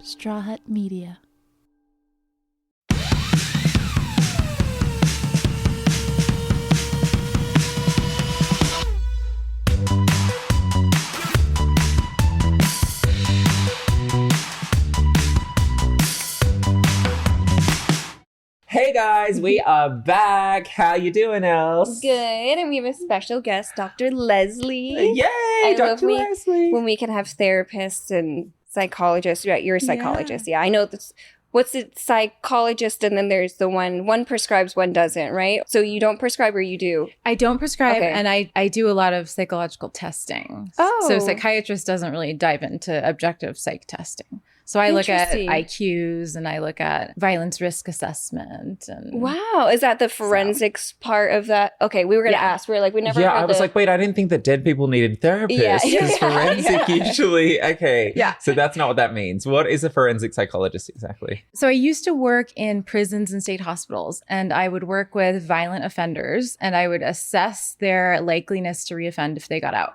Straw Hut Media. Hey guys, we are back. How you doing, Els? Good, and we have a special guest, Dr. Leslie. Yay, Dr. Leslie. When we can have therapists and psychologists. You're a psychologist, yeah. I know this. What's the psychologist, and then there's the one prescribes, one doesn't, right? So you don't prescribe, or you do? I don't prescribe, and I do a lot of psychological testing. Oh. So psychiatrist doesn't really dive into objective psych testing. So I look at IQs and I look at violence risk assessment. And wow. Is that the forensics part of that? Okay, we were going to ask. We were like, we never heard I was like, wait, I didn't think that dead people needed therapists. Because forensic usually, So that's not what that means. What is a forensic psychologist exactly? So I used to work in prisons and state hospitals, and I would work with violent offenders, and I would assess their likeliness to reoffend if they got out.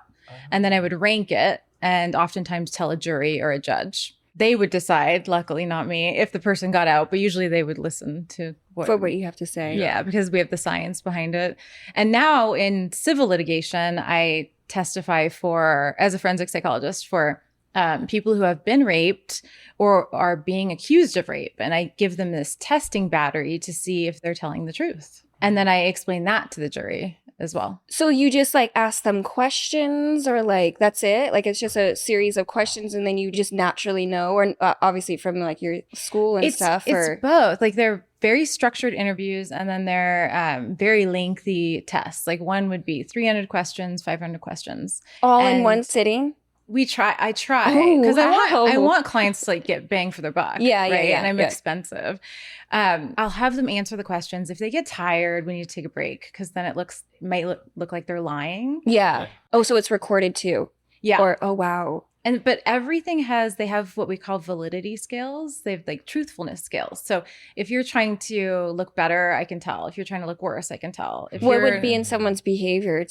And then I would rank it and oftentimes tell a jury or a judge. They would decide, luckily not me, if the person got out, but usually they would listen to what you have to say. Yeah, because we have the science behind it. And now in civil litigation, I testify as a forensic psychologist for people who have been raped or are being accused of rape. And I give them this testing battery to see if they're telling the truth. And then I explain that to the jury as well. So you just ask them questions, or that's it? It's just a series of questions and then you just naturally know, or obviously from your school and stuff? It's both. They're very structured interviews, and then they're very lengthy tests. One would be 300 questions, 500 questions. All in one sitting? I try because I want clients to get bang for their buck. Yeah. And I'm expensive. I'll have them answer the questions. If they get tired, we need to take a break, because then it might look like they're lying. Yeah. Oh, so it's recorded too. Yeah. Oh, wow. But everything they have what we call validity scales. They have truthfulness scales. So if you're trying to look better, I can tell. If you're trying to look worse, I can tell. What would be in someone's behavior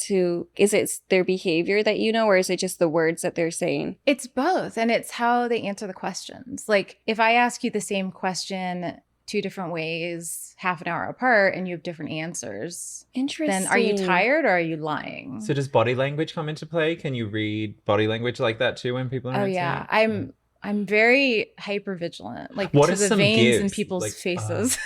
is it their behavior that you know, or is it just the words that they're saying? It's both. And it's how they answer the questions. If I ask you the same question 2 different ways, half an hour apart, and you have different answers. Interesting. Then are you tired or are you lying? So does body language come into play? Can you read body language like that too when people are I'm very hyper vigilant. What to are the some veins gives? in people's faces.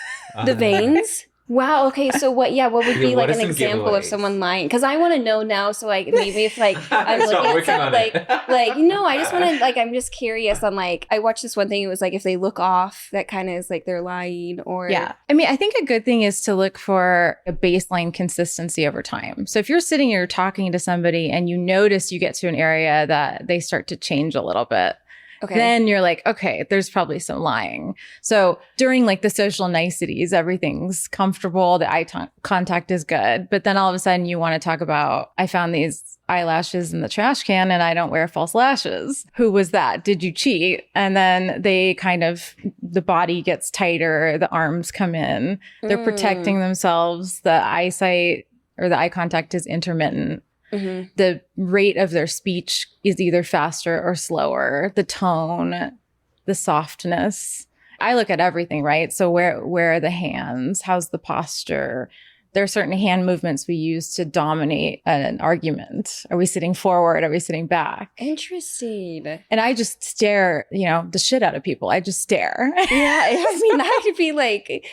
The veins? Wow. Okay. So what would be an example giveaways? Of someone lying? Because I want to know now. So maybe if I'm looking at stuff I just want to I'm just curious on I watched this one thing. It was if they look off, that kind of is they're lying, or I think a good thing is to look for a baseline consistency over time. So if you're sitting here talking to somebody and you notice you get to an area that they start to change a little bit. Okay. Then you're okay, there's probably some lying. So during the social niceties, everything's comfortable. The eye contact is good. But then all of a sudden you want to talk about, I found these eyelashes in the trash can and I don't wear false lashes. Who was that? Did you cheat? And then the body gets tighter. The arms come in. They're protecting themselves. The eyesight or the eye contact is intermittent. Mm-hmm. The rate of their speech is either faster or slower. The tone, the softness. I look at everything, right? So where are the hands? How's the posture? There are certain hand movements we use to dominate an argument. Are we sitting forward? Are we sitting back? Interesting. And I just stare, the shit out of people. I just stare. Yeah. That could be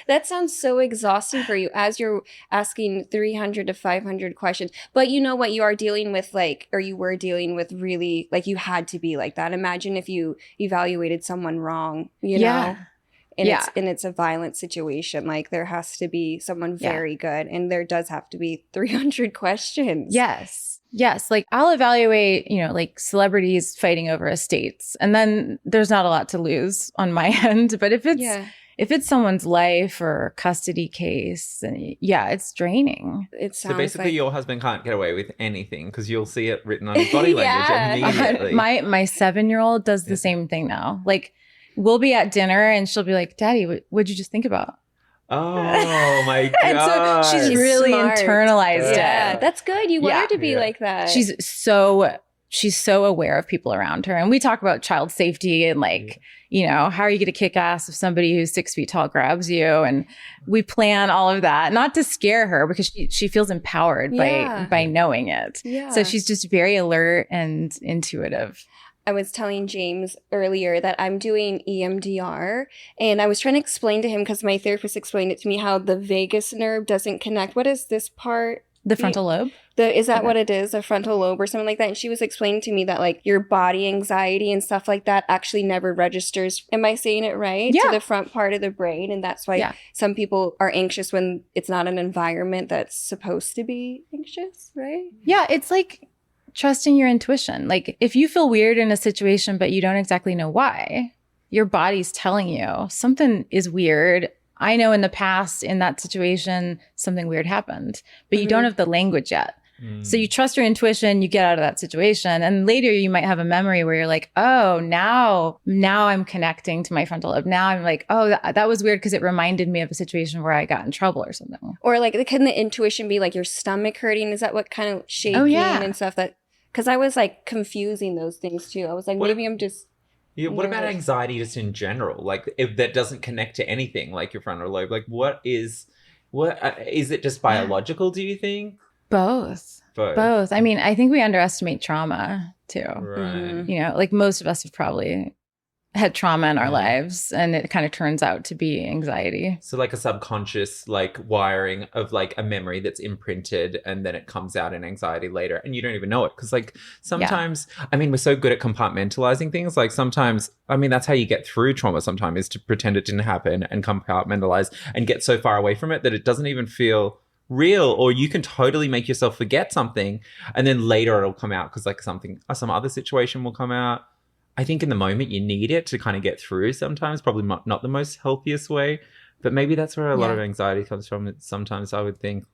that sounds so exhausting for you as you're asking 300 to 500 questions. But you know what? You are dealing with or you were dealing with really, you had to be like that. Imagine if you evaluated someone wrong, you know? And it's a violent situation. There has to be someone very good, and there does have to be 300 questions. Yes. I'll evaluate, celebrities fighting over estates, and then there's not a lot to lose on my end. But if it's someone's life or custody case, it's draining. It sounds so basically your husband can't get away with anything because you'll see it written on his body language immediately. My 7-year-old does the same thing now. We'll be at dinner and she'll be like, Daddy, what'd you just think about? Oh my God. And so she's really smart. Internalized it. Yeah, that's good. You want her to be like that. She's so she's so aware of people around her. And we talk about child safety and like, you know, how are you going to kick ass if somebody who's 6 feet tall grabs you? And we plan all of that, not to scare her because she feels empowered by knowing it. Yeah. So she's just very alert and intuitive. I was telling James earlier that I'm doing EMDR, and I was trying to explain to him, because my therapist explained it to me, how the vagus nerve doesn't connect. What is this part? The frontal lobe? Is that what it is? The frontal lobe or something like that? And she was explaining to me that like your body anxiety and stuff like that actually never registers. Am I saying it right? Yeah. To the front part of the brain. And that's why some people are anxious when it's not an environment that's supposed to be anxious, right? Yeah, it's like trusting your intuition. Like if you feel weird in a situation, but you don't exactly know why, your body's telling you something is weird. I know in the past, in that situation, something weird happened, but you don't have the language yet. So you trust your intuition, you get out of that situation. And later you might have a memory where you're like, oh, now I'm connecting to my frontal lobe. Now I'm like, oh, that was weird because it reminded me of a situation where I got in trouble or something. Or like, can the intuition be like your stomach hurting? Is that what kind of shaking and stuff that, because I was like confusing those things too. I was like, maybe I'm just... Yeah, what about anxiety just in general? Like if that doesn't connect to anything like your frontal lobe, like what is it just biological, do you think? Both. I mean, I think we underestimate trauma too. Right. You know, like most of us have probably had trauma in our lives, and it kind of turns out to be anxiety. So like a subconscious like wiring of like a memory that's imprinted, and then it comes out in anxiety later and you don't even know it. Because like sometimes, I mean, we're so good at compartmentalizing things. Like sometimes, I mean, that's how you get through trauma sometimes, is to pretend it didn't happen and compartmentalize and get so far away from it that it doesn't even feel real. Or you can totally make yourself forget something and then later it'll come out because like some other situation will come out. I think in the moment you need it to kind of get through sometimes, probably not the most healthiest way, but maybe that's where a lot of anxiety comes from. Sometimes I would think,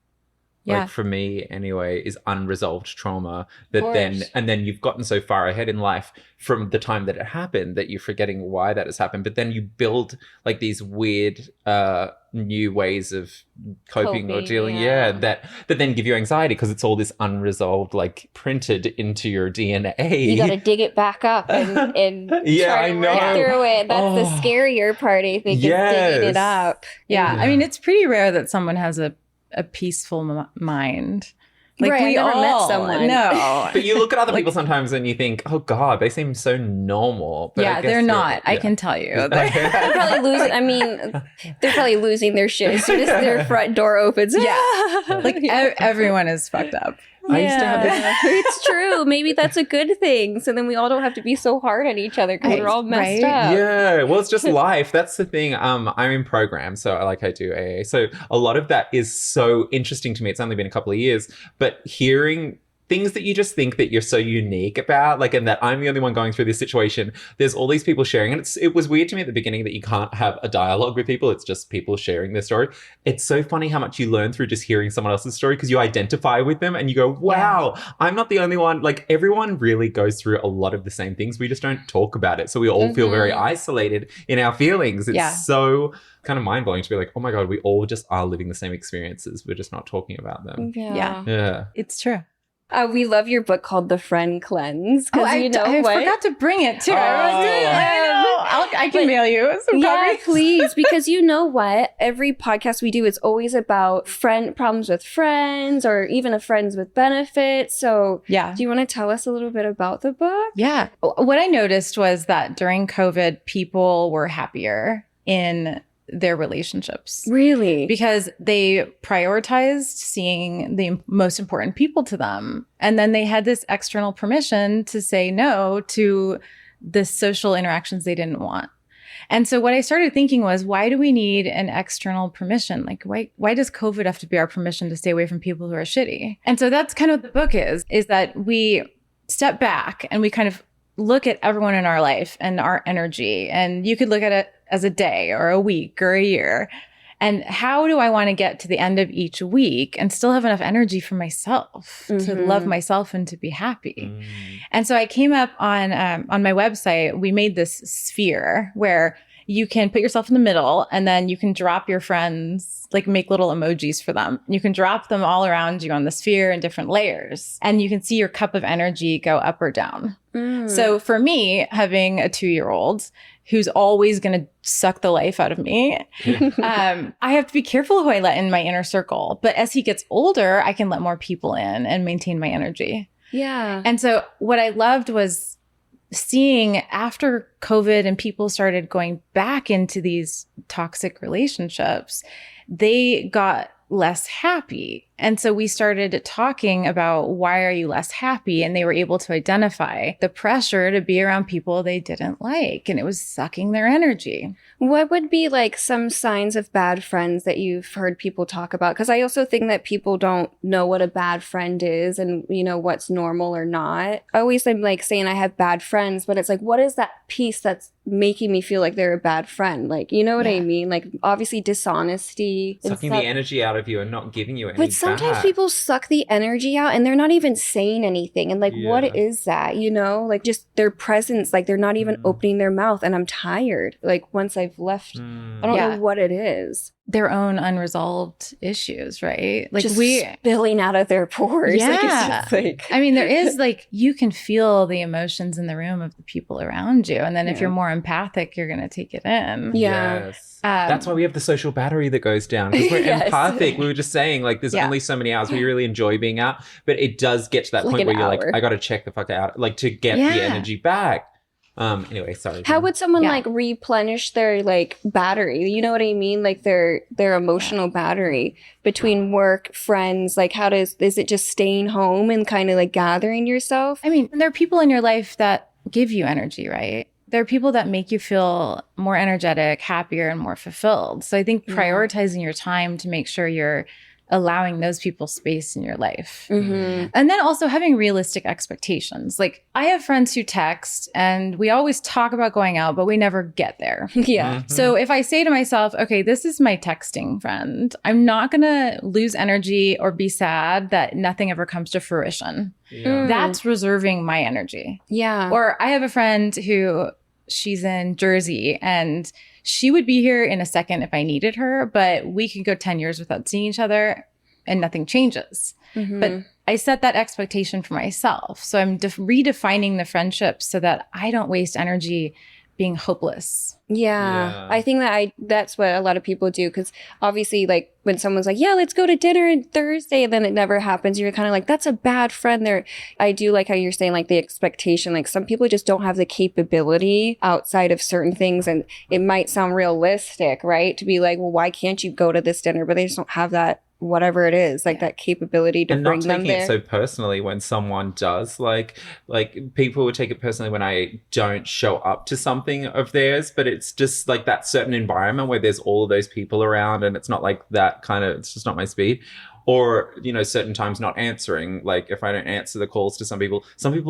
like for me anyway, is unresolved trauma that then you've gotten so far ahead in life from the time that it happened that you're forgetting why that has happened. But then you build like these weird new ways of coping or dealing that then give you anxiety because it's all this unresolved, like printed into your DNA. You gotta dig it back up and try to work through it. That's the scarier part, I think, is digging it up. I mean, it's pretty rare that someone has a peaceful mind. Like right, we I've never met someone. No. But you look at other people sometimes and you think, oh God, they seem so normal. But yeah, they're not. I can tell you. They're probably losing. I mean, they're probably losing their shit as soon as their front door opens. Like everyone is fucked up. I used to have this. It's true. Maybe that's a good thing. So then we all don't have to be so hard on each other because we're all messed up. Yeah. Well, it's just life. That's the thing. I'm in programs, so I do AA. So a lot of that is so interesting to me. It's only been a couple of years, but hearing things that you just think that you're so unique about, like, and that I'm the only one going through this situation. There's all these people sharing, and it was weird to me at the beginning that you can't have a dialogue with people. It's just people sharing their story. It's so funny how much you learn through just hearing someone else's story because you identify with them and you go, wow, I'm not the only one. Like everyone really goes through a lot of the same things. We just don't talk about it. So we all feel very isolated in our feelings. It's so kind of mind-blowing to be like, oh my God, we all just are living the same experiences. We're just not talking about them. Yeah. It's true. We love your book called The Friend Cleanse. I forgot to bring it too. I can mail you some copies. Please, because you know what? Every podcast we do is always about problems with friends or even a friends with benefits. So do you want to tell us a little bit about the book? Yeah. What I noticed was that during COVID, people were happier in their relationships. Really? Because they prioritized seeing the most important people to them. And then they had this external permission to say no to the social interactions they didn't want. And so what I started thinking was, why do we need an external permission? Like, why does COVID have to be our permission to stay away from people who are shitty? And so that's kind of what the book is that we step back and we kind of look at everyone in our life and our energy. And you could look at it as a day or a week or a year. And how do I want to get to the end of each week and still have enough energy for myself to love myself and to be happy? And so I came up on my website, we made this sphere where you can put yourself in the middle and then you can drop your friends, like make little emojis for them. You can drop them all around you on the sphere in different layers and you can see your cup of energy go up or down. So for me, having a 2-year-old who's always going to suck the life out of me, I have to be careful who I let in my inner circle. But as he gets older, I can let more people in and maintain my energy. Yeah. And so what I loved was seeing after COVID and people started going back into these toxic relationships, they got less happy. And so we started talking about why are you less happy? And they were able to identify the pressure to be around people they didn't like. And it was sucking their energy. What would be like some signs of bad friends that you've heard people talk about? Because I also think that people don't know what a bad friend is and, you know, what's normal or not. I always am like saying I have bad friends, but it's like, what is that piece that's making me feel like they're a bad friend? Like, you know what I mean? Like, obviously dishonesty. Sucking the energy out of you and not giving you any But sometimes back. people suck the energy out and they're not even saying anything. And like, what is that? You know, like just their presence, like they're not even opening their mouth. And I'm tired. Like once I've left, I don't know what it is. Their own unresolved issues, right? Like just spilling out of their pores. Yeah. Like it's just like... I mean, there is like, you can feel the emotions in the room of the people around you. And then if you're more empathic, you're going to take it in. Yeah. Yes. That's why we have the social battery that goes down because we're empathic. We were just saying like there's only so many hours we really enjoy being out, but it does get to that point where you're like, I got to check the fuck out, like to get the energy back. Anyway, sorry. How would someone like replenish their like battery? You know what I mean? Like their emotional battery between work, friends, like is it just staying home and kind of like gathering yourself? I mean, there are people in your life that give you energy, right? There are people that make you feel more energetic, happier, and more fulfilled. So I think prioritizing your time to make sure you're allowing those people space in your life. And then also having realistic expectations. Like I have friends who text and we always talk about going out, but we never get there. So if I say to myself, okay, this is my texting friend, I'm not going to lose energy or be sad that nothing ever comes to fruition. That's reserving my energy. Or I have a friend who she's in Jersey and she would be here in a second if I needed her, but we could go 10 years without seeing each other and nothing changes. But I set that expectation for myself. So I'm redefining the friendship so that I don't waste energy being hopeless. I think that's what a lot of people do, because obviously like when someone's like, yeah, let's go to dinner on Thursday, and then it never happens, you're kind of like, that's a bad friend. I do like how you're saying like the expectation, like some people just don't have the capability outside of certain things, and it might sound realistic, right, to be like, well, why can't you go to this dinner, but they just don't have that, whatever it is, like that capability to bring them there. And not taking it so personally when someone does, like people would take it personally when I don't show up to something of theirs, but it's just like that certain environment where there's all of those people around and it's not like that kind of, it's just not my speed. Or, you know, certain times not answering, like if I don't answer the calls to some people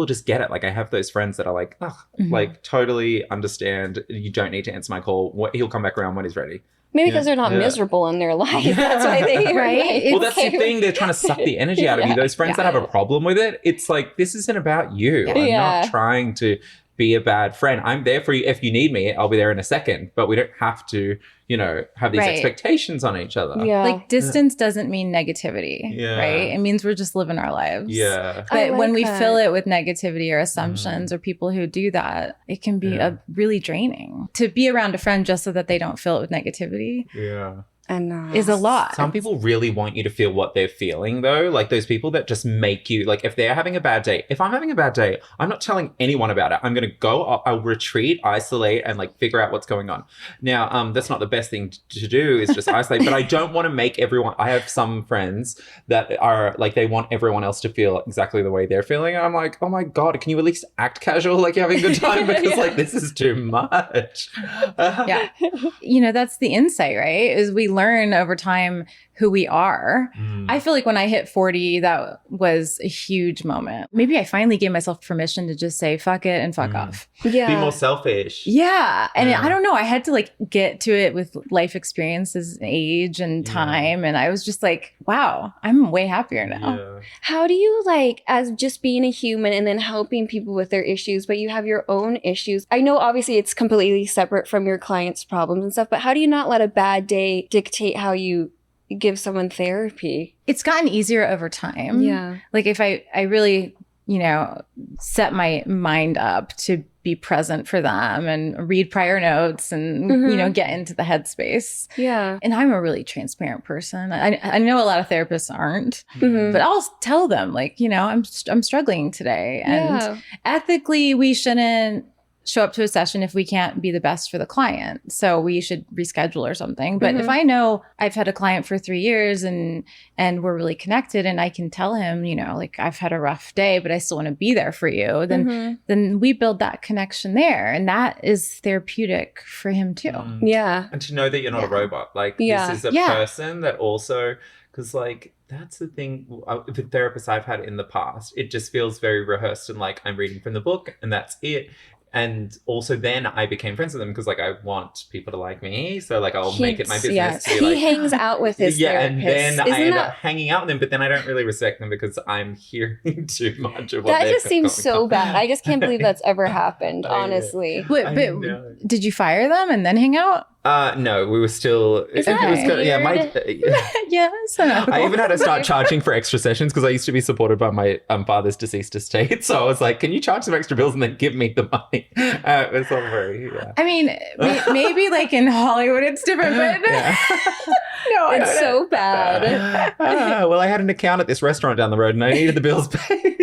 just get it. Like I have those friends that are like, like totally understand, you don't need to answer my call. He'll come back around when he's ready. Maybe because they're not miserable in their life. That's why they right. Well, that's the thing. They're trying to suck the energy out of you. Those friends that have a problem with it, it's like, this isn't about you. I'm not trying to be a bad friend. I'm there for you. If you need me, I'll be there in a second. But we don't have to, you know, have these expectations on each other. Like distance doesn't mean negativity, right? It means we're just living our lives. But like when we fill it with negativity or assumptions or people who do that, it can be really draining. To be around a friend just so that they don't fill it with negativity. Is a lot. Some people really want you to feel what they're feeling, though. Like those people that just make you, like if they're having a bad day, if I'm having a bad day, I'm not telling anyone about it. I'm going to go, I'll retreat, isolate, and like figure out what's going on. Now, that's not the best thing to do is just isolate, but I don't want to make everyone, I have some friends that are like, they want everyone else to feel exactly the way they're feeling. And I'm like, oh my God, can you at least act casual? Like you're having a good time because like, this is too much. You know, that's the insight, right? Is we learn over time who we are. I feel like when I hit 40, that was a huge moment. Maybe I finally gave myself permission to just say, fuck it and fuck off. Yeah. Be more selfish. Yeah. And I don't know, I had to like get to it with life experiences, age and time. And I was just like, wow, I'm way happier now. Yeah. How do you like, as just being a human and then helping people with their issues, but you have your own issues? I know obviously it's completely separate from your clients' problems and stuff, but how do you not let a bad day dictate how you give someone therapy? It's gotten easier over time. Yeah. Like if I really, you know, set my mind up to be present for them and read prior notes and, you know, get into the headspace. Yeah. And I'm a really transparent person. I know a lot of therapists aren't, but I'll tell them like, you know, I'm struggling today. And ethically, we shouldn't show up to a session if we can't be the best for the client. So we should reschedule or something. But if I know I've had a client for 3 years and we're really connected and I can tell him, you know, like I've had a rough day, but I still want to be there for you, then we build that connection there. And that is therapeutic for him too. Yeah. And to know that you're not a robot. Like this is a person that also, because like, that's the thing with therapists I've had in the past. It just feels very rehearsed and like I'm reading from the book and that's it. And also then I became friends with them because like I want people to like me. So like I'll make it my business to be like... He hangs out with his therapist. And then I end up hanging out with them, but then I don't really respect them because I'm hearing too much of what that just seems so bad. I just can't believe that's ever happened, honestly. But did you fire them and then hang out? No, we were still... Is that weird? Yes. I even had to start charging for extra sessions because I used to be supported by my father's deceased estate. So I was like, can you charge some extra bills and then give me the money? It was all very... I mean, maybe like in Hollywood it's different, but... No, it's so bad. Well, I had an account at this restaurant down the road and I needed the bills paid.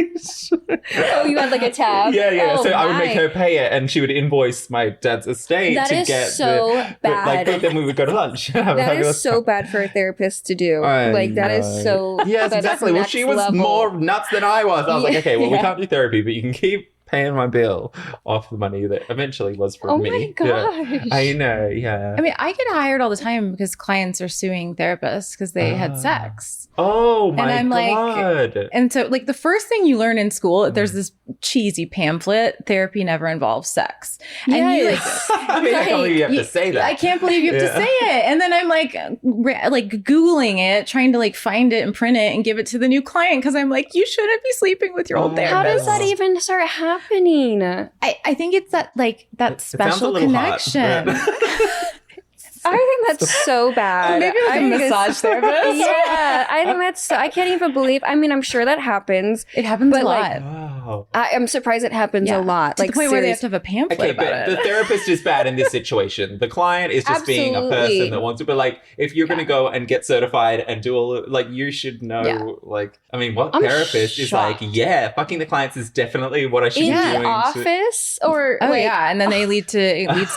Oh, you had like a tab? Yeah. Oh, so I would make her pay it and she would invoice my dad's estate that to is get so bad. Like, then we would go to lunch. That is so bad for a therapist to do. That is so... Yes, exactly. Well, she was more nuts than I was. I was like, okay, well, we can't do therapy, but you can keep paying my bill off the money that eventually was from me. Oh my gosh. Yeah. I know, yeah. I mean, I get hired all the time because clients are suing therapists because they had sex. Oh my and I'm God. Like, and so like the first thing you learn in school, there's this cheesy pamphlet, therapy never involves sex. And you like, I mean, I can't believe you have to say that. I can't believe you have to say it. And then I'm like Googling it, trying to like find it and print it and give it to the new client because I'm like, you shouldn't be sleeping with your old therapist. How does that even start happening? I think it's that special connection. I think that's so bad. Maybe like a massage therapist. Yeah, I think that's so... I can't even believe... I mean, I'm sure that happens. It happens a lot. Like, wow. I'm surprised it happens a lot. To the point where they have to have a pamphlet about it. The therapist is bad in this situation. The client is just being a person that wants to... But like, if you're going to go and get certified and do all... Like, you should know... Like, I mean, what therapist is like, fucking the clients is definitely what I should be doing. In the office? Or... Oh, yeah. And then it leads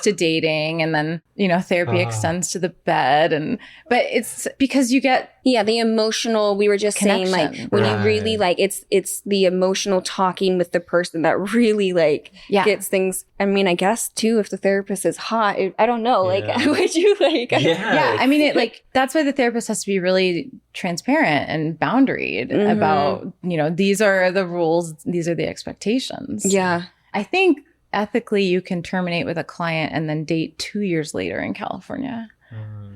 to dating. And then, you know, therapy extends to the bed. But it's because you get... Yeah, the emotional... We were just saying, like, when you really, like, it's the emotional talking with the person that really, like, gets things... I mean, I guess, too, if the therapist is hot, I don't know, like, would you, like... Yeah, I mean, that's why the therapist has to be really transparent and boundaried about, you know, these are the rules, these are the expectations. Yeah. I think ethically you can terminate with a client and then date 2 years later in California.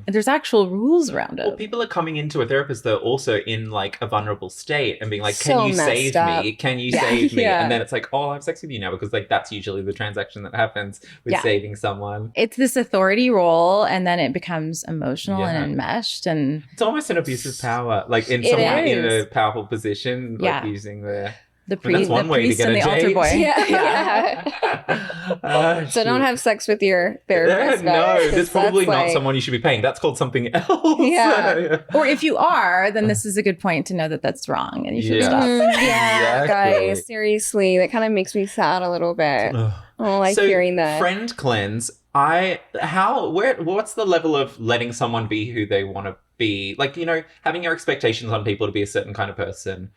There's actual rules around it. Well, people are coming into a therapist though also in like a vulnerable state and being like, can you save me? Can you save me? And then it's like, oh, I'll have sex with you now, because like that's usually the transaction that happens with saving someone. It's this authority role and then it becomes emotional and enmeshed, and it's almost an abuse of power. Like in someone in a powerful position, like using the priest, that's one way to get a altar boy. So don't have sex with your therapist. No, that's probably not someone you should be paying. That's called something else. Or if you are, then this is a good point to know that that's wrong and you should stop. Guys, seriously, that kind of makes me sad a little bit. I like hearing that. Friend cleanse. What's the level of letting someone be who they want to be? Like, you know, having your expectations on people to be a certain kind of person.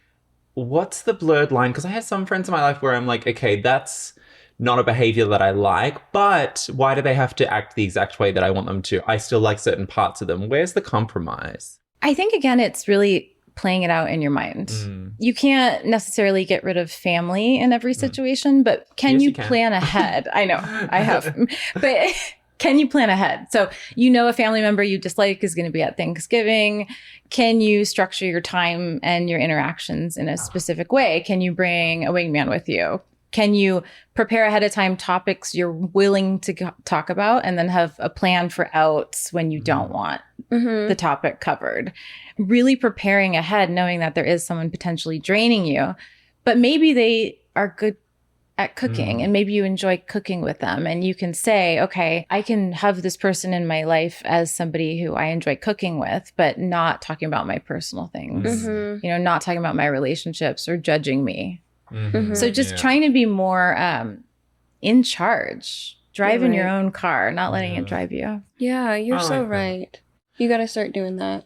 What's the blurred line? Because I have some friends in my life where I'm like, okay, that's not a behavior that I like, but why do they have to act the exact way that I want them to? I still like certain parts of them. Where's the compromise? I think, again, it's really playing it out in your mind. You can't necessarily get rid of family in every situation, but can you plan ahead? I know, I have. But can you plan ahead? So you know a family member you dislike is going to be at Thanksgiving. Can you structure your time and your interactions in a specific way? Can you bring a wingman with you? Can you prepare ahead of time topics you're willing to talk about and then have a plan for outs when you don't want the topic covered? Really preparing ahead, knowing that there is someone potentially draining you, but maybe they are good at cooking and maybe you enjoy cooking with them, and you can say, okay, I can have this person in my life as somebody who I enjoy cooking with, but not talking about my personal things, you know, not talking about my relationships or judging me. So just trying to be more in charge, driving your own car, not letting it drive you. Yeah, you're so right. You got to start doing that.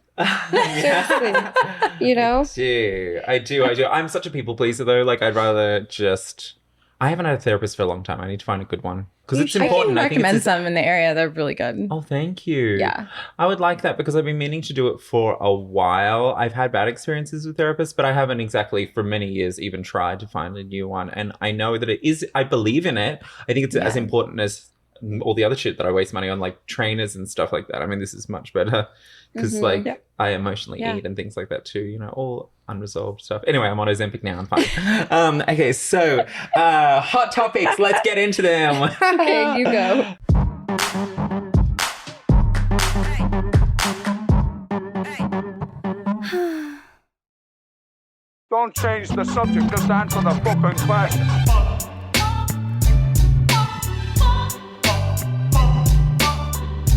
Seriously. You know? I do. I'm such a people pleaser though. Like I'd rather just... I haven't had a therapist for a long time. I need to find a good one. Because it's important. I can recommend some in the area. They're really good. Oh, thank you. Yeah. I would like that because I've been meaning to do it for a while. I've had bad experiences with therapists, but I haven't exactly for many years even tried to find a new one. And I know that it is, I believe in it. I think it's as important as all the other shit that I waste money on, like trainers and stuff like that. I mean, this is much better because I emotionally eat and things like that too, you know, all unresolved stuff. Anyway, I'm on Ozempic now. I'm fine. Okay, so hot topics. Let's get into them. Okay, you go. Don't change the subject, just answer the fucking question.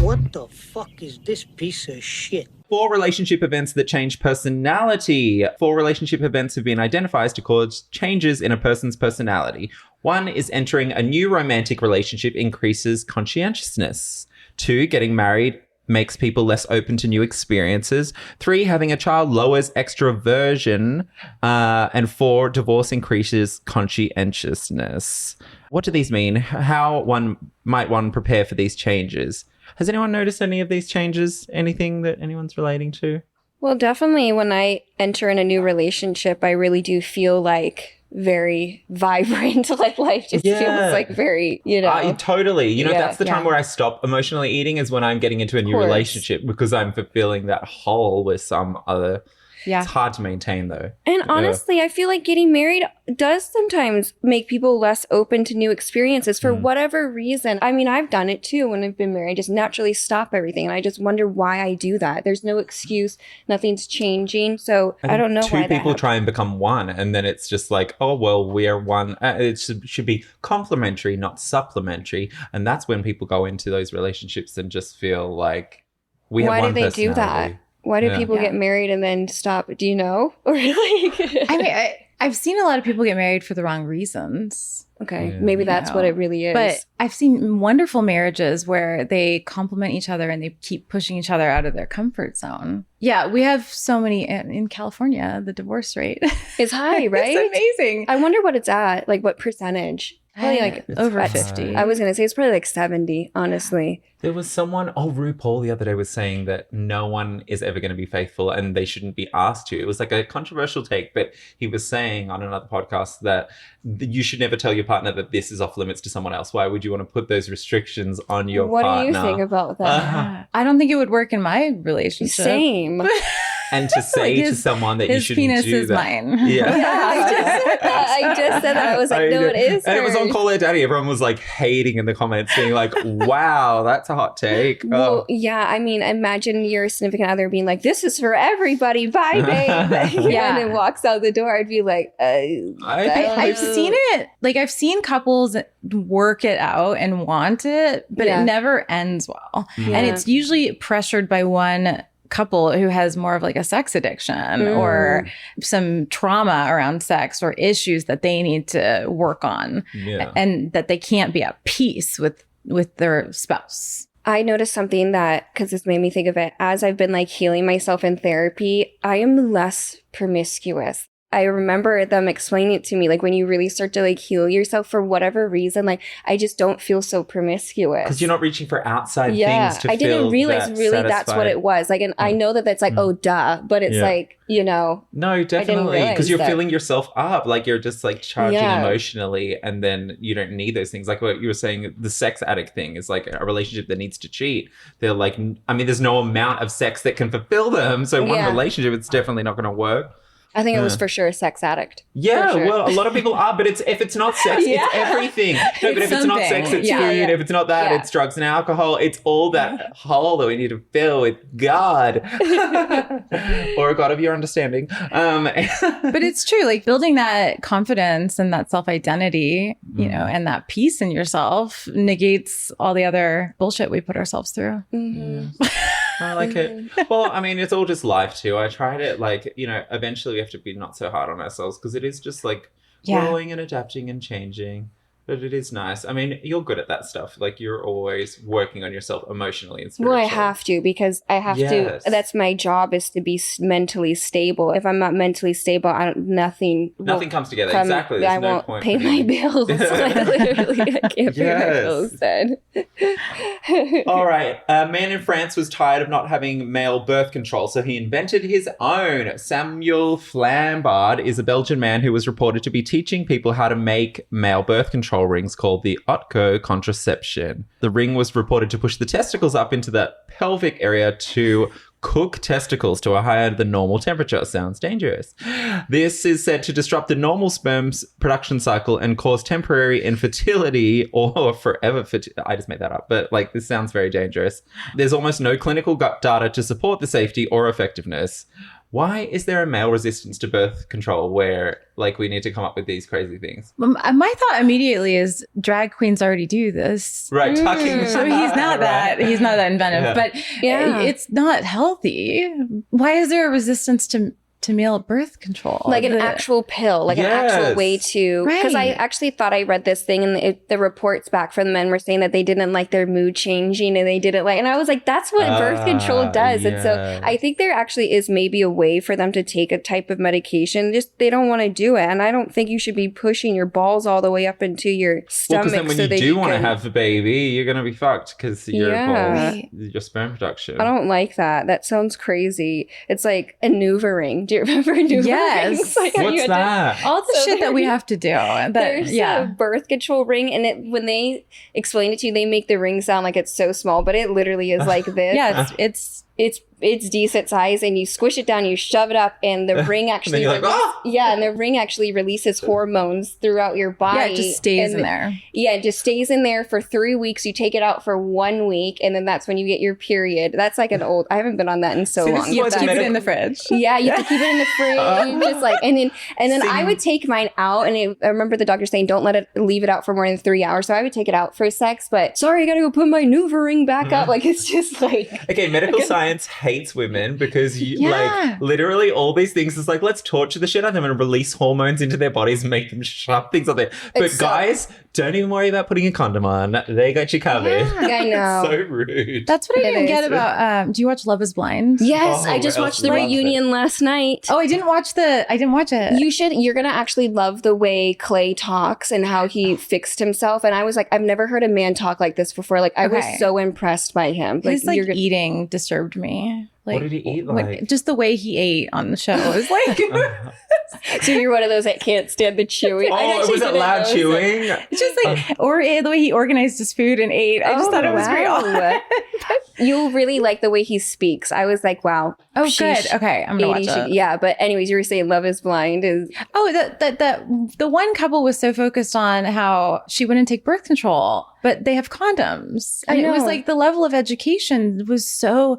What the fuck is this piece of shit? 4 relationship events that change personality. 4 relationship events have been identified to cause changes in a person's personality. 1 is entering a new romantic relationship increases conscientiousness. 2, getting married makes people less open to new experiences. 3, having a child lowers extroversion. And 4, divorce increases conscientiousness. What do these mean? How might one prepare for these changes? Has anyone noticed any of these changes? Anything that anyone's relating to? Well, definitely when I enter in a new relationship, I really do feel like very vibrant. Like life just feels like very, you know. Totally. You know, that's the time where I stop emotionally eating is when I'm getting into a new relationship because I'm fulfilling that hole with some other... Yeah. It's hard to maintain though. And honestly, I feel like getting married does sometimes make people less open to new experiences for whatever reason. I mean, I've done it too when I've been married. I just naturally stop everything. And I just wonder why I do that. There's no excuse. Nothing's changing. So I don't know why 2 people try and become one. And then it's just like, oh, well, we're one. It should be complementary, not supplementary. And that's when people go into those relationships and just feel like we have one personality. Why do they do that? Why do people get married and then stop? Do you know? Or like, I mean, I've seen a lot of people get married for the wrong reasons. Okay, maybe that's what it really is. But I've seen wonderful marriages where they complement each other and they keep pushing each other out of their comfort zone. Yeah, we have so many in California. The divorce rate is high, right? It's amazing. I wonder what it's at. Like what percentage? Probably like over 50. I was going to say it's probably like 70, honestly. There was someone, RuPaul the other day was saying that no one is ever going to be faithful and they shouldn't be asked to. It was like a controversial take, but he was saying on another podcast that you should never tell your partner that this is off limits to someone else. Why would you want to put those restrictions on your partner? What do you think about that? I don't think it would work in my relationship. Same. And to say to someone that you shouldn't do that. His penis is mine. Yeah. I just said that. I was like, no, it is. And it was on Call Her Daddy. Everyone was like hating in the comments, being like, wow, that's a hot take. Well, yeah. I mean, imagine your significant other being like, this is for everybody. Bye, babe. And then walks out the door. I'd be like, I've seen it. Like, I've seen couples work it out and want it, but it never ends well. Yeah. And it's usually pressured by one couple who has more of like a sex addiction or some trauma around sex or issues that they need to work on and that they can't be at peace with their spouse. I noticed something that, because this made me think of it, as I've been like healing myself in therapy, I am less promiscuous. I remember them explaining it to me, like when you really start to like heal yourself for whatever reason, like I just don't feel so promiscuous. Because you're not reaching for outside things to I didn't realize that really that's what satisfied. it was. Like, and I know that that's like, oh, duh, but it's like, you know. No, definitely. realize Because you're that. filling yourself up. Like you're just like charging emotionally, and then you don't need those things. Like what you were saying, the sex addict thing is like a relationship that needs to cheat. They're like, I mean, there's no amount of sex that can fulfill them. So one relationship, it's definitely not going to work. I think it was for sure a sex addict. Yeah, sure. well, a lot of people are, but if it's not sex, it's everything. No, but if it's not sex, it's food. If it's not that, it's drugs and alcohol. It's all that hole that we need to fill with God. Or a God of your understanding. But it's true, like building that confidence and that self-identity, you know, and that peace in yourself negates all the other bullshit we put ourselves through. I like it. Well, I mean, it's all just life too. I tried it, like, you know, eventually we have to be not so hard on ourselves because it is just like growing and adapting and changing. But it is nice. I mean, you're good at that stuff. Like, you're always working on yourself emotionally and spiritually. Well, I have to, because I have to. That's my job, is to be mentally stable. If I'm not mentally stable, nothing comes together. Exactly. There's I no won't point pay my bills. Like, literally, I can't pay my bills then. All right. A man in France was tired of not having male birth control, so he invented his own. Samuel Flambard is a Belgian man who was reported to be teaching people how to make male birth control rings called the Otco contraception. The ring was reported to push the testicles up into the pelvic area to cook testicles to a higher than normal temperature. Sounds dangerous. This is said to disrupt the normal sperm's production cycle and cause temporary infertility or forever fertility. I just made that up, but like, this sounds very dangerous. There's almost no clinical data to support the safety or effectiveness. Why is there a male resistance to birth control where, like, we need to come up with these crazy things? My thought immediately is drag queens already do this. Right, tucking. So he's not that inventive, but it's not healthy. Why is there a resistance to male birth control? Like an actual pill, like an actual way to... Because I actually thought I read this thing, and the reports back from the men were saying that they didn't like their mood changing, and they didn't like... And I was like, that's what birth control does. And so I think there actually is maybe a way for them to take a type of medication. Just they don't want to do it. And I don't think you should be pushing your balls all the way up into your stomach. Well, because then when you do want to have a baby, you're going to be fucked because your balls, your sperm production. I don't like that. That sounds crazy. It's like a maneuvering. Do you remember new Yes. Like what's that? All the shit that we have to do. There's a birth control ring, and when they explain it to you, they make the ring sound like it's so small, but it literally is like this. Yeah, it's decent size, and you squish it down, you shove it up, and the ring actually and the ring actually releases hormones throughout your body. Yeah, it just stays in there. Yeah, it just stays in there for 3 weeks. You take it out for 1 week, and then that's when you get your period. That's like an old... I haven't been on that in so long. You have to keep it in the fridge. Yeah, you have to keep it in the fridge. Just like, and then I would take mine out, and I remember the doctor saying, don't leave it out for more than 3 hours. So I would take it out for sex, but sorry, I gotta go put my Nuva ring back up. Like, it's just like... Okay, medical science hates women because like literally all these things is like, let's torture the shit out of them and release hormones into their bodies and make them shove things on there. But guys, don't even worry about putting a condom on. They got you covered. Yeah, I know. So rude. That's what I didn't get about do you watch Love is Blind? Yes, I just watched the reunion last night. Oh, I didn't watch it. You should. You're gonna actually love the way Clay talks and how he fixed himself. And I was like, I've never heard a man talk like this before. Like, I was so impressed by him. His eating disturbed me. Like, what did he eat like? Just the way he ate on the show was like... So you're one of those that can't stand the chewing. Oh, was it loud chewing? It's just like, or the way he organized his food and ate. I just thought it was very odd. You'll really like the way he speaks. I was like, wow. Oh, good. Okay, I'm gonna watch it. Yeah, but anyways, you were saying Love is Blind is... Oh, the one couple was so focused on how she wouldn't take birth control, but they have condoms. And it was like the level of education was so...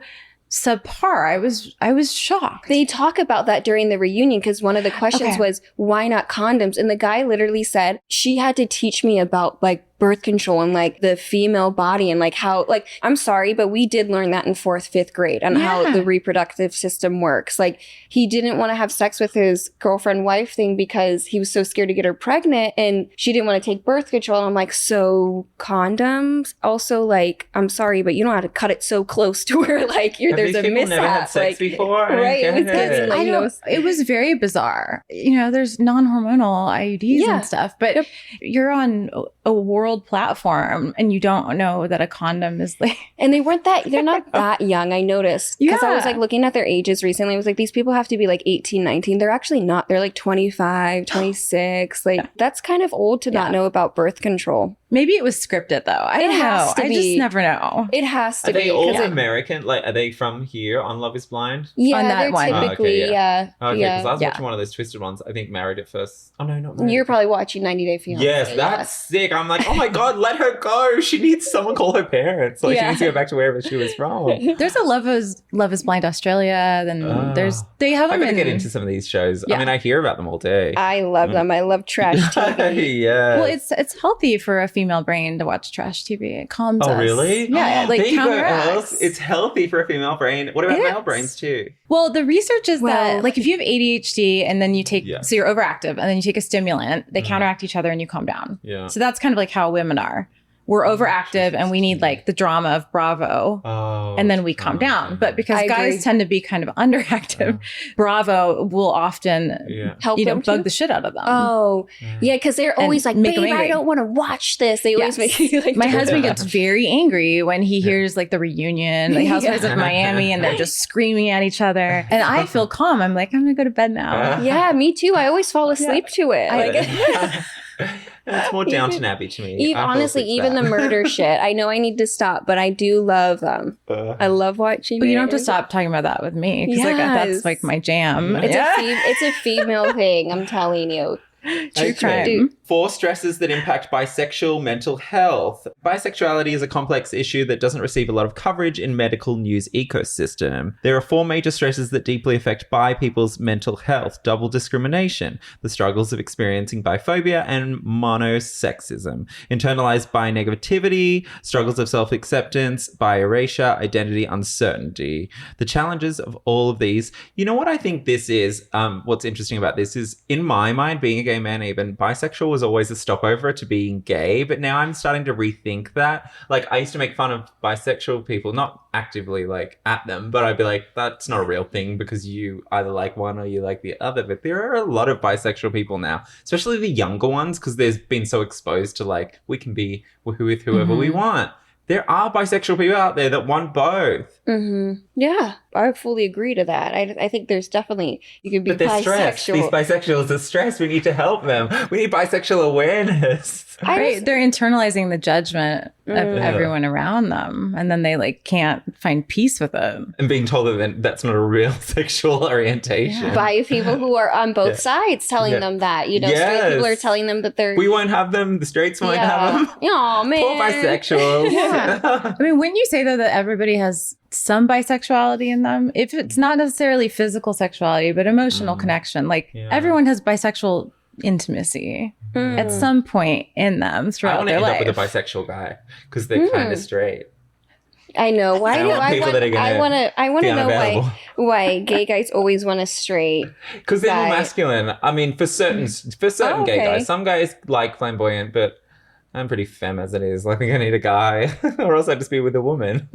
subpar. I was shocked. They talk about that during the reunion because one of the questions was, why not condoms? And the guy literally said, she had to teach me about like birth control and like the female body and like how, like, I'm sorry, but we did learn that in 4th, 5th grade and how the reproductive system works. Like, he didn't want to have sex with his girlfriend wife thing because he was so scared to get her pregnant and she didn't want to take birth control. And I'm like, so condoms? Also, like, I'm sorry, but you don't have to cut it so close to where like there's a mishap. Never had sex before, right? It was very bizarre. You know, there's non-hormonal IUDs and stuff, but you're on a world platform and you don't know that a condom is like. And they're not that young. I noticed because I was like looking at their ages recently. I was like, these people have to be like 18, 19. They're actually not. They're like 25, 26. Like that's kind of old to not know about birth control. Maybe it was scripted though. I don't know. I just never know. It has to be. Are they all American? Like, are they from here on Love is Blind? Yeah, on that they're one. typically, Okay, because I was watching one of those twisted ones. I think Married at First. Oh no, not Married. You're probably watching 90 Day Fiancé. Yes, that's sick. I'm like, oh my God, let her go. She needs someone call her parents. Like, she needs to go back to wherever she was from. There's a Love is Blind Australia. Then they have them. I'm gonna get into some of these shows. I mean, I hear about them all day. I love them. I love trash TV. Yeah. Well, it's healthy for a female brain to watch trash TV. It calms us. Oh, really? Yeah, like counteracts. It's healthy for a female brain. What about male brains too? Well, the research is that like if you have ADHD and then you take so you're overactive and then you take a stimulant, they counteract each other and you calm down. Yeah. So that's kind of like how women are. We're overactive and we need like the drama of Bravo and then we calm down. But because guys tend to be kind of underactive, Bravo will often help them bug the shit out of them. Oh, yeah, because they're always like, babe, I don't want to watch this. They always make you like. My husband gets very angry when he hears like the reunion, like Housewives of Miami, and they're just screaming at each other. And I feel calm. I'm like, I'm going to go to bed now. Yeah, me too. I always fall asleep to it. It's more Downton Abbey to me. Honestly, even the murder shit. I know I need to stop, but I do love them. I love watching. But you don't have to stop talking about that with me because like that's like my jam. It's a female thing. I'm telling you. True crime. 4 stresses that impact bisexual mental health. Bisexuality is a complex issue that doesn't receive a lot of coverage in medical news ecosystem. There are 4 major stresses that deeply affect bi people's mental health. Double discrimination, the struggles of experiencing biphobia and monosexism, internalized bi negativity, struggles of self-acceptance, bi erasure, identity uncertainty. The challenges of all of these. You know what I think this is? What's interesting about this is, in my mind, being a gay man, even bisexual was always a stopover to being gay, but now I'm starting to rethink that. Like, I used to make fun of bisexual people, not actively like at them, but I'd be like, that's not a real thing because you either like one or you like the other. But there are a lot of bisexual people now, especially the younger ones, because there's been so exposed to like, we can be with whoever we want. There are bisexual people out there that want both. Yeah, I fully agree to that. I think there's definitely, you can be but they're bisexual. Stressed. These bisexuals are stressed. We need to help them. We need bisexual awareness. Right. They're internalizing the judgment of everyone around them. And then they like can't find peace with it. And being told that that's not a real sexual orientation. By people who are on both sides telling them that. You know, straight people are telling them that they're... We won't have them. The straights won't have them. Oh, man. Poor bisexuals. I mean, wouldn't you say though that everybody has some bisexuality in them? If it's not necessarily physical sexuality, but emotional connection, like everyone has bisexual intimacy at some point in them throughout their life. I want to end up with a bisexual guy because they're kind of straight. I know. Why do I want to know why gay guys always want a straight? Because they're more masculine. I mean, for certain gay guys, some guys like flamboyant, but I'm pretty femme as it is. I think I need a guy, or else I'd just be with a woman.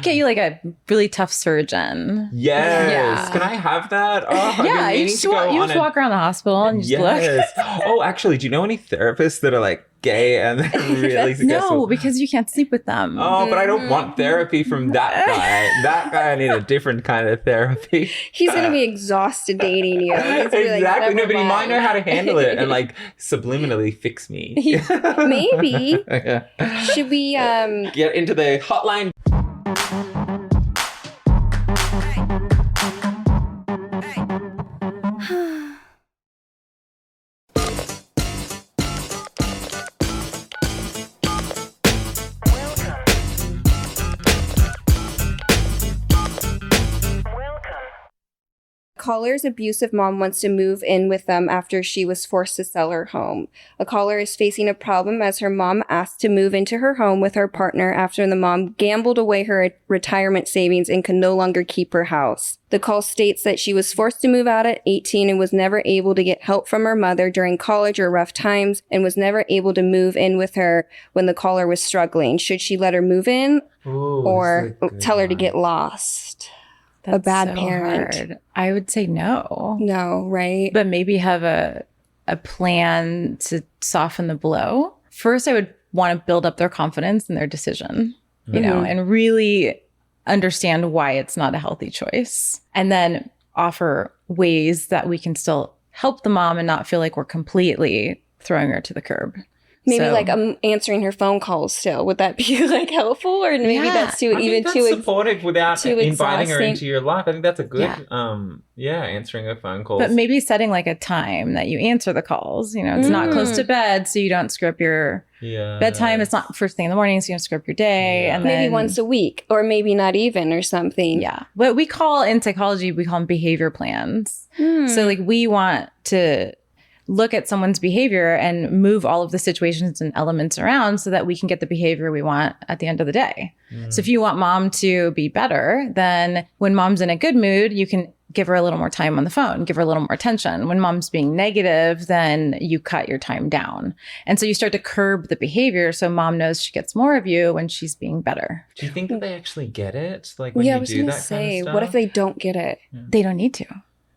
Get you like a really tough surgeon. Yes. Yeah. Can I have that? Oh, yeah, you just walk around the hospital and just look. Oh, actually, do you know any therapists that are like gay and really successful? No, because you can't sleep with them. Oh, but I don't want therapy from that guy. That guy, I need a different kind of therapy. He's going to be exhausted dating you. Exactly. Like, no, but he might know how to handle it and like subliminally fix me. Maybe. Should we get into the hotline? caller's abusive mom wants to move in with them after she was forced to sell her home. A caller is facing a problem as her mom asked to move into her home with her partner after the mom gambled away her retirement savings and could no longer keep her house. The call states that she was forced to move out at 18 and was never able to get help from her mother during college or rough times, and was never able to move in with her when the caller was struggling. Should she let her move in or tell her to get lost? That's a bad so parent. hard. I would say no. No, right? But maybe have a plan to soften the blow. First, I would want to build up their confidence in their decision, you know, and really understand why it's not a healthy choice. And then offer ways that we can still help the mom and not feel like we're completely throwing her to the curb. Maybe like I'm answering her phone calls still. Would that be like helpful, or maybe that's too supportive without too inviting her exhausting. into your life? I think that's a good answering her phone calls. But maybe setting like a time that you answer the calls. You know, it's not close to bed, so you don't screw up your bedtime. It's not first thing in the morning, so you don't screw up your day. And maybe then, once a week, or maybe not even, or something. Yeah. What we call in psychology, we call them behavior plans. So like we want to look at someone's behavior and move all of the situations and elements around so that we can get the behavior we want at the end of the day. So if you want mom to be better, then when mom's in a good mood, you can give her a little more time on the phone, give her a little more attention. When mom's being negative, then you cut your time down. And so you start to curb the behavior so mom knows she gets more of you when she's being better. Do you think that they actually get it? Like when you do that kind of stuff? What if they don't get it? They don't need to.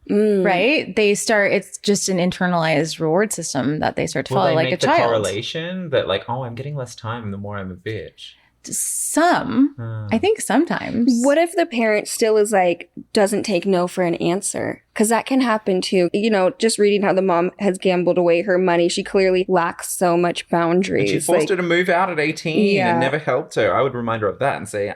Right? It's just an internalized reward system that they start to follow like a child. The correlation that like, oh, I'm getting less time the more I'm a bitch. I think sometimes. What if the parent still is like, doesn't take no for an answer? Because that can happen too. You know, just reading how the mom has gambled away her money, she clearly lacks so much boundaries. And she forced her to move out at 18 and never helped her. I would remind her of that and say,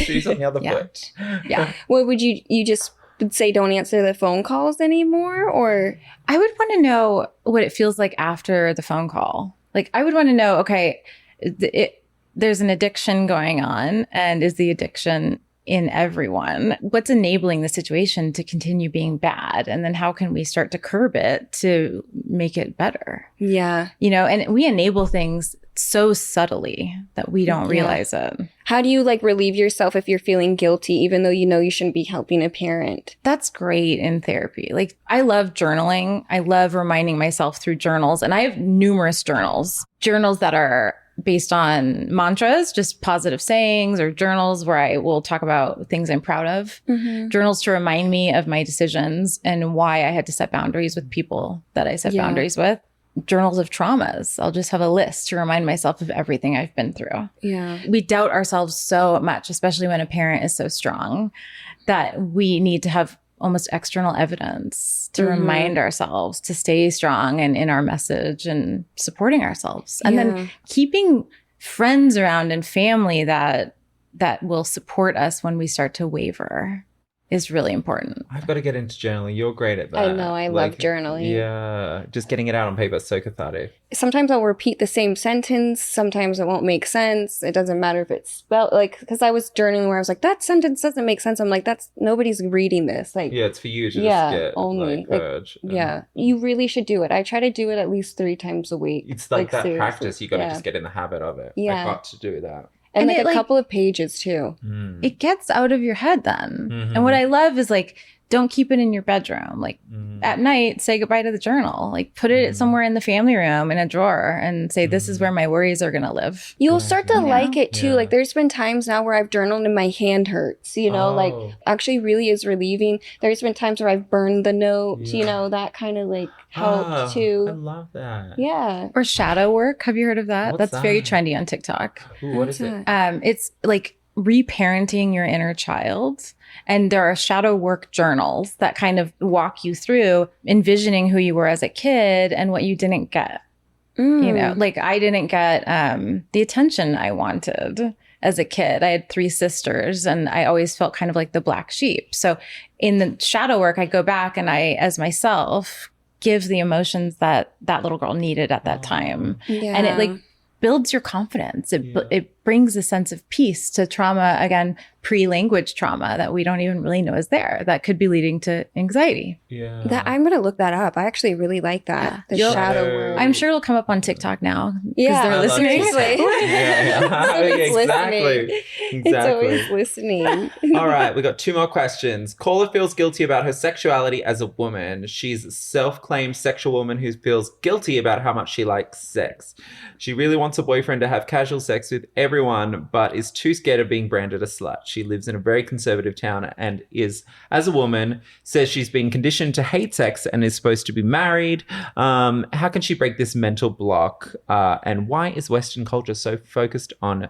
she's on the other foot. Yeah. Well, would you just say don't answer the phone calls anymore? Or I would want to know what it feels like after the phone call. Like I would want to know, okay, there's an addiction going on, and is the addiction in everyone? What's enabling the situation to continue being bad? And then how can we start to curb it to make it better? Yeah. You know, and we enable things so subtly that we don't realize it. How do you like relieve yourself if you're feeling guilty, even though you know you shouldn't be helping a parent? That's great in therapy. Like I love journaling. I love reminding myself through journals. And I have numerous journals that are based on mantras, just positive sayings, or journals where I will talk about things I'm proud of. Journals to remind me of my decisions and why I had to set boundaries with people that I set boundaries with. Journals of traumas. I'll just have a list to remind myself of everything I've been through. Yeah. We doubt ourselves so much, especially when a parent is so strong, that we need to have almost external evidence to remind ourselves to stay strong and in our message and supporting ourselves. And then keeping friends around and family that will support us when we start to waver is really important. I've got to get into journaling. You're great at that. I know. I love journaling. Yeah. Just getting it out on paper is so cathartic. Sometimes I'll repeat the same sentence. Sometimes it won't make sense. It doesn't matter if it's spelled like, because I was journaling where I was like, that sentence doesn't make sense. I'm like, nobody's reading this. Like, yeah, it's for you to just get only purge. Yeah. You really should do it. I try to do it at least 3 times a week. It's like that seriously. practice. You got to just get in the habit of it. Yeah. I got to do that. And like a couple of pages too. It gets out of your head then. And what I love is like, don't keep it in your bedroom. Like at night, say goodbye to the journal. Like put it somewhere in the family room in a drawer and say, this is where my worries are going to live. You'll start to like it too. Like there's been times now where I've journaled and my hand hurts, you know, like actually really is relieving. There's been times where I've burned the note, you know, that kind of like helped too. I love that. Yeah. Or shadow work. Have you heard of that? What's That's very that? trendy on TikTok. Ooh, what is it? It's like reparenting your inner child. And there are shadow work journals that kind of walk you through envisioning who you were as a kid and what you didn't get. You know, like I didn't get the attention I wanted as a kid. I had 3 sisters and I always felt kind of like the black sheep. So in the shadow work, I go back and I, as myself, give the emotions that little girl needed at that time. Yeah. And it like builds your confidence. It brings a sense of peace to trauma, again, pre-language trauma that we don't even really know is there, that could be leading to anxiety. Yeah. That I'm gonna look that up. I actually really like that. The shadow work. I'm sure it'll come up on TikTok now. Yeah, they're listening. Exactly. It's always listening. All right, we got 2 more questions. Caller feels guilty about her sexuality as a woman. She's a self-claimed sexual woman who feels guilty about how much she likes sex. She really wants a boyfriend to have casual sex with everyone, but is too scared of being branded a slut. She lives in a very conservative town and is, as a woman, says she's been conditioned to hate sex and is supposed to be married. How can she break this mental block? And why is Western culture so focused on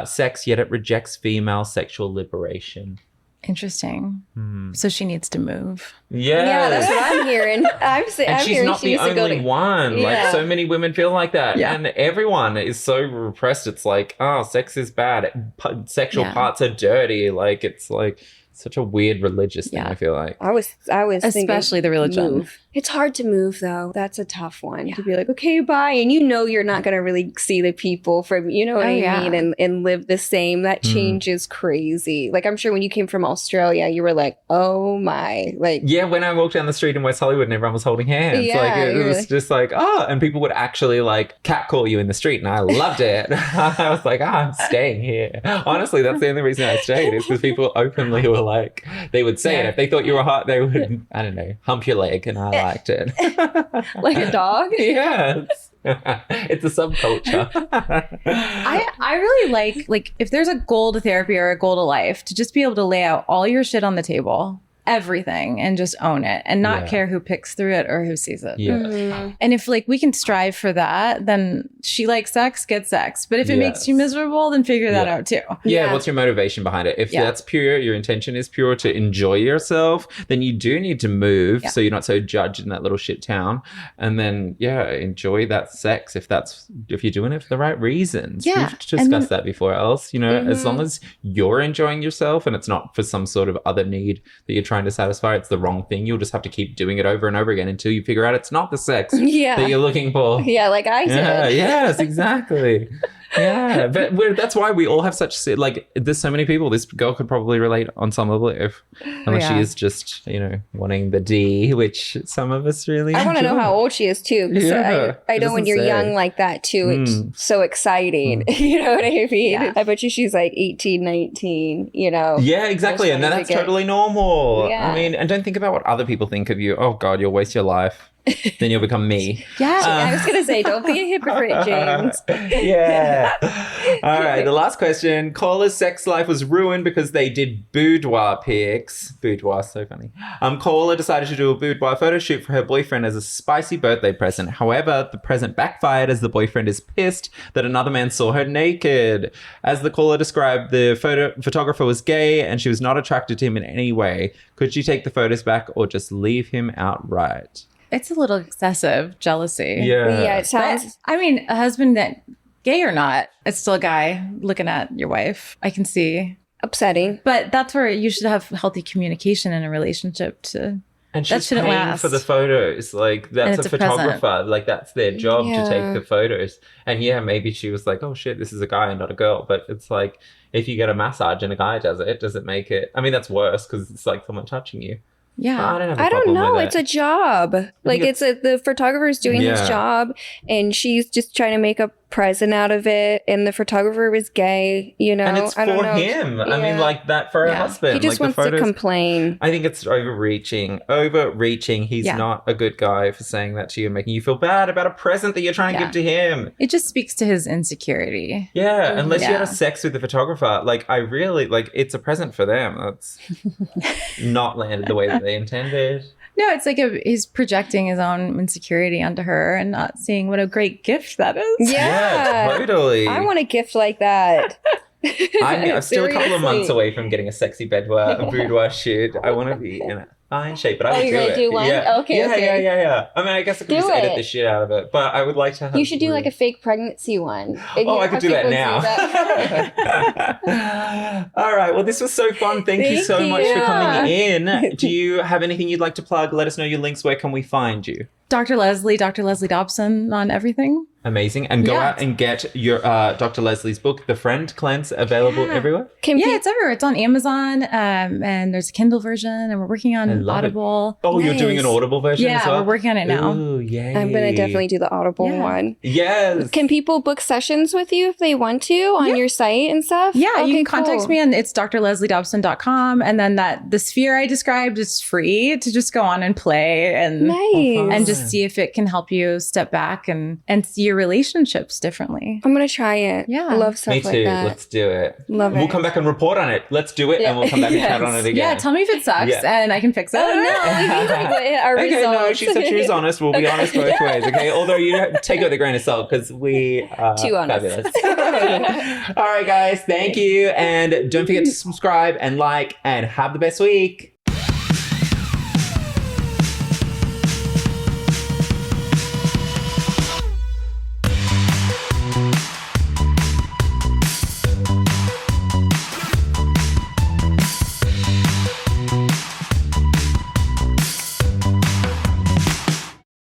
sex, yet it rejects female sexual liberation? Interesting. So she needs to move. Yeah, that's what I'm hearing. I'm she's hearing not she the needs to only one. Yeah. Like, so many women feel like that. Yeah. And everyone is so repressed. It's like, oh, sex is bad. Sexual parts are dirty. Like, it's like such a weird religious thing, I feel like. I was Especially thinking, the religion. move. It's hard to move, though. That's a tough one. To be like, okay, bye. And you know you're not going to really see the people from, you know what I mean? And live the same. That change is crazy. Like, I'm sure when you came from Australia, you were like, oh my. Like, yeah, when I walked down the street in West Hollywood and everyone was holding hands. Like, it was just like, oh, and people would actually like catcall you in the street. And I loved it. I was like, I'm staying here. Honestly, that's the only reason I stayed is because people openly were like, they would say it. If they thought you were hot, they would, I don't know, hump your leg. And I liked it. like a dog? Yes. It's a subculture. I really like if there's a goal to therapy or a goal to life, to just be able to lay out all your shit on the table, everything, and just own it and not care who picks through it or who sees it. Yeah. And if like we can strive for that, then she likes sex, get sex. But if it makes you miserable, then figure that out too. Yeah, what's your motivation behind it? If that's pure, your intention is pure to enjoy yourself, then you do need to move so you're not so judged in that little shit town. And then, enjoy that sex if you're doing it for the right reasons. Yeah. We've discussed that before else. You know, as long as you're enjoying yourself and it's not for some sort of other need that you're trying to satisfy, it's the wrong thing. You'll just have to keep doing it over and over again until you figure out it's not the sex that you're looking for. Yeah, like I did. Yes, exactly. Yeah, but that's why we all have such, like, there's so many people. This girl could probably relate on some level unless she is just, wanting the D, which some of us really I want to know how old she is too. I know when you're young like that too, it's so exciting. You know what I mean? Yeah. I bet she's like 18, 19, Yeah, exactly. And that's totally normal. Yeah. I mean, and don't think about what other people think of you. Oh, God, you'll waste your life. Then you'll become me. Yeah. I was going to say, don't be a hypocrite, James. Yeah. All right. The last question. Caller's sex life was ruined because they did boudoir pics. Boudoir, so funny. Caller decided to do a boudoir photo shoot for her boyfriend as a spicy birthday present. However, the present backfired as the boyfriend is pissed that another man saw her naked. As the caller described, the photographer was gay and she was not attracted to him in any way. Could she take the photos back or just leave him outright? It's a little excessive jealousy. Yeah. It sounds. I mean, a husband that gay or not, it's still a guy looking at your wife. I can see. Upsetting. But that's where you should have healthy communication in a relationship to. And she's paying for the photos. Like, that's a photographer. Present. Like, that's their job to take the photos. And maybe she was like, oh shit, this is a guy and not a girl. But it's like, if you get a massage and a guy does it make it, I mean, that's worse because it's like someone touching you. Yeah. I don't know. It's a job. Like, the photographer's doing his job and she's just trying to make a present out of it. And the photographer was gay, And it's for him. I mean, like that for her husband. He just like, wants to complain. I think it's overreaching. He's not a good guy for saying that to you, making you feel bad about a present that you're trying to give to him. It just speaks to his insecurity. Yeah. Unless you had sex with the photographer. Like, I really, it's a present for them. That's not landed the way that they intended. No, it's like he's projecting his own insecurity onto her and not seeing what a great gift that is. Yeah, totally. I want a gift like that. I'm still a couple of months away from getting a sexy boudoir shoot. I want to be in a fine shape, but I would do it. Do one? Yeah. Okay. Yeah. I mean, I guess I could just edit the shit out of it, but I would like to have. You should do like a fake pregnancy one. I could do that now. All right. Well, this was so fun. Thank you so much for coming in. Do you have anything you'd like to plug? Let us know your links. Where can we find you? Dr. Leslie Dobson on everything. Amazing. And go out and get your Dr. Leslie's book, The Friend Cleanse, available everywhere. It's everywhere. It's on Amazon, and there's a Kindle version, and we're working on Audible. Oh, you're doing an Audible version as well? Yeah, we're working on it now. Ooh, yay. I'm going to definitely do the Audible one. Yes. Can people book sessions with you if they want to on your site and stuff? Yeah, you can contact me, and it's drlesliedobson.com. And then the sphere I described is free to just go on and play and just see if it can help you step back and see your relationships differently. I'm going to try it. Yeah. I love stuff Me too. like that. Let's do it. Love it. We'll come back and report on it. Let's do it and we'll come back and chat on it again. Yeah, tell me if it sucks and I can fix it. Oh, no. Our okay, results. no, she said she was honest. We'll be honest both ways, okay? Although you take it with a grain of salt because we are too honest. Fabulous. All right, guys. Thank you. And don't forget to subscribe and like and have the best week.